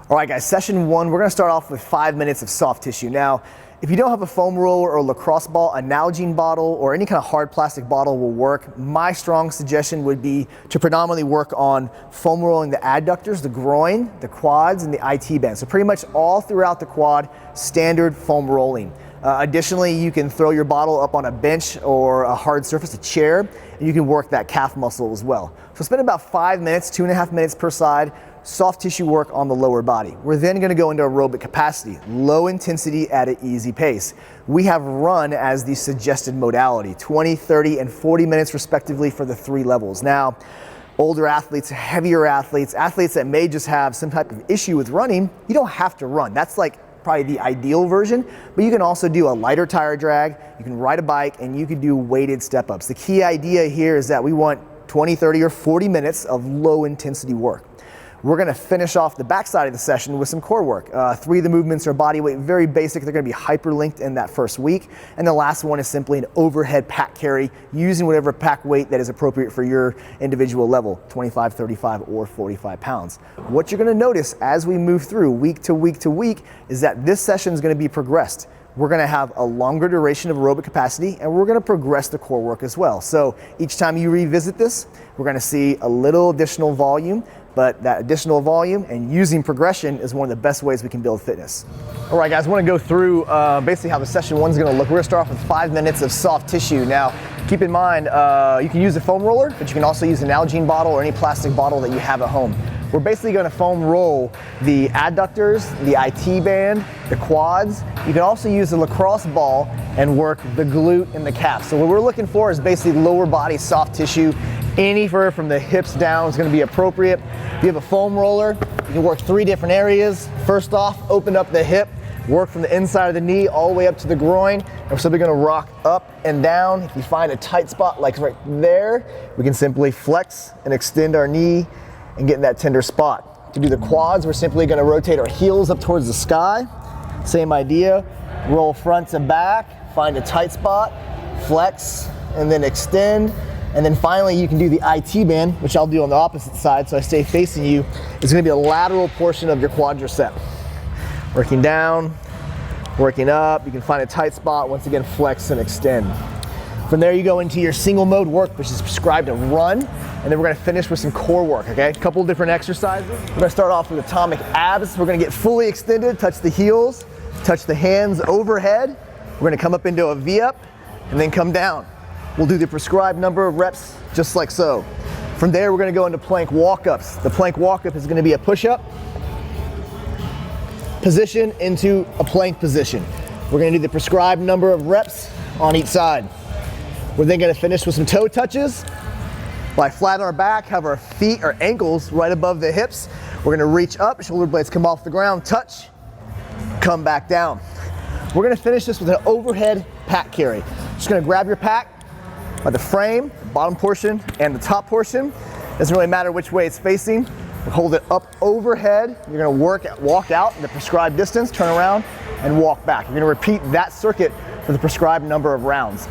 All right guys, session one, we're gonna start off with 5 minutes of soft tissue. Now, if you don't have a foam roller or a lacrosse ball, a Nalgene bottle or any kind of hard plastic bottle will work. My strong suggestion would be to predominantly work on foam rolling the adductors, the groin, the quads, and the IT band. So pretty much all throughout the quad, standard foam rolling. Additionally, you can throw your bottle up on a bench or a hard surface, a chair, and you can work that calf muscle as well. So spend about 5 minutes, 2.5 minutes per side, soft tissue work on the lower body. We're then gonna go into aerobic capacity, low intensity at an easy pace. We have run as the suggested modality, 20, 30, and 40 minutes respectively for the 3 levels. Now, older athletes, heavier athletes, athletes that may just have some type of issue with running, you don't have to run. That's like probably the ideal version, but you can also do a lighter tire drag, you can ride a bike, and you can do weighted step-ups. The key idea here is that we want 20, 30, or 40 minutes of low intensity work. We're gonna finish off the backside of the session with some core work. 3 of the movements are body weight, very basic. They're gonna be hyperlinked in that first week. And the last one is simply an overhead pack carry using whatever pack weight that is appropriate for your individual level, 25, 35, or 45 pounds. What you're gonna notice as we move through week to week to week is that this session is gonna be progressed. We're gonna have a longer duration of aerobic capacity, and we're gonna progress the core work as well. So each time you revisit this, we're gonna see a little additional volume, but that additional volume and using progression is one of the best ways we can build fitness. All right guys, I wanna go through basically how the session one's gonna look. We're gonna start off with 5 minutes of soft tissue. Now, keep in mind, you can use a foam roller, but you can also use an Nalgene bottle or any plastic bottle that you have at home. We're basically gonna foam roll the adductors, the IT band, the quads. You can also use a lacrosse ball and work the glute and the calf. So what we're looking for is basically lower body soft tissue. Anywhere from the hips down is gonna be appropriate. If you have a foam roller, you can work 3 different areas. First off, open up the hip, work from the inside of the knee all the way up to the groin. And we're simply gonna rock up and down. If you find a tight spot like right there, we can simply flex and extend our knee and get in that tender spot. To do the quads, we're simply gonna rotate our heels up towards the sky. Same idea, roll front to back, find a tight spot, flex, and then extend. And then finally, you can do the IT band, which I'll do on the opposite side, so I stay facing you. It's gonna be a lateral portion of your quadricep. Working down, working up, you can find a tight spot, once again, flex and extend. From there, you go into your single mode work, which is prescribed to run, and then we're gonna finish with some core work, okay? A couple different exercises. We're gonna start off with atomic abs. We're gonna get fully extended, touch the heels, touch the hands overhead. We're gonna come up into a V-up, and then come down. We'll do the prescribed number of reps, just like so. From there, we're gonna go into plank walk-ups. The plank walk-up is gonna be a push-up, position into a plank position. We're gonna do the prescribed number of reps on each side. We're then gonna finish with some toe touches. Lie flat on our back, have our feet or ankles right above the hips. We're gonna reach up, shoulder blades come off the ground, touch, come back down. We're gonna finish this with an overhead pack carry. Just gonna grab your pack by the frame, the bottom portion, and the top portion. Doesn't really matter which way it's facing. We'll hold it up overhead. You're gonna walk out the prescribed distance, turn around, and walk back. You're gonna repeat that circuit for the prescribed number of rounds.